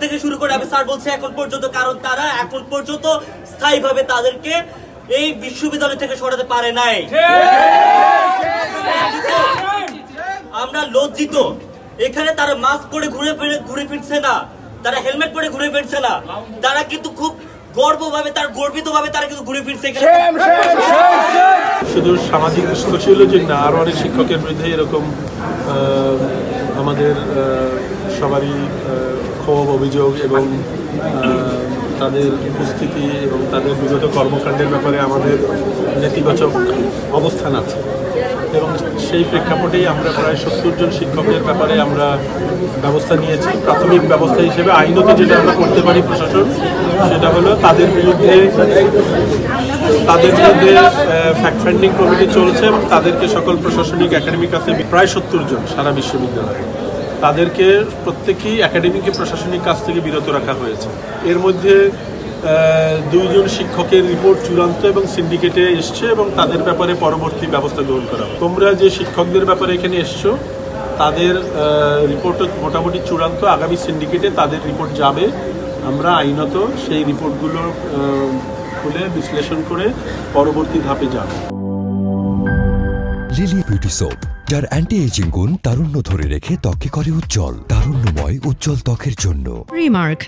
থেকে শুরু করে আমি স্যার বলছি এখন পর্যন্ত, কারণ তারা এখন পর্যন্ত স্থায়ীভাবে তাদেরকে এই বিশ্ববিদ্যালয় থেকে সরাতে পারে নাই। আমরা লজ্জিত। এখানে তারা মাস্ক পরে ঘুরে ফিরছে না, তারা হেলমেট পরে ঘুরে ফিরছে না, তারা কিন্তু খুব গর্বিতভাবে তারা কিন্তু ঘুরে ফিরছে। শুধু সামাজিক সোশিওলজি না, আরও অনেক শিক্ষকের বিরুদ্ধে এরকম আমাদের সবারই ক্ষোভ, অভিযোগ এবং তাদের উপস্থিতি এবং তাদের বিগত কর্মকাণ্ডের ব্যাপারে আমাদের নেতিবাচক অবস্থান আছে এবং সেই প্রেক্ষাপটেই আমরা প্রায় 70 জন শিক্ষকের ব্যাপারে আমরা ব্যবস্থা নিয়েছি। প্রাথমিক ব্যবস্থা হিসেবে আইনত যেটা আমরা করতে পারি প্রশাসন, সেটা হলো তাদের বিরুদ্ধে ফ্যাক্ট ফাইন্ডিং কমিটি চলছে এবং তাদেরকে সকল প্রশাসনিক একাডেমিক আছে প্রায় 70 জন সারা বিশ্ববিদ্যালয়ে, তাদেরকে প্রত্যেকেই একাডেমিকে প্রশাসনিক কাজ থেকে বিরত রাখা হয়েছে। এর মধ্যে 2 জন শিক্ষকের রিপোর্ট চূড়ান্ত এবং সিন্ডিকেটে এসছে এবং তাদের ব্যাপারে পরবর্তী ব্যবস্থা গ্রহণ করা হবে। তোমরা যে শিক্ষকদের ব্যাপারে এখানে এসছো তাদের রিপোর্ট মোটামুটি চূড়ান্ত, আগামী সিন্ডিকেটে তাদের রিপোর্ট যাবে। আমরা আইনত সেই রিপোর্টগুলো খুলে বিশ্লেষণ করে পরবর্তী ধাপে যাব। লিলি বিউটি সোপ, যার অ্যান্টি এজিং গুণ তারুণ্য ধরে রেখে ত্বকে করে উজ্জ্বল, তারুণ্যময় উজ্জ্বল ত্বকের জন্য। রিমার্ক,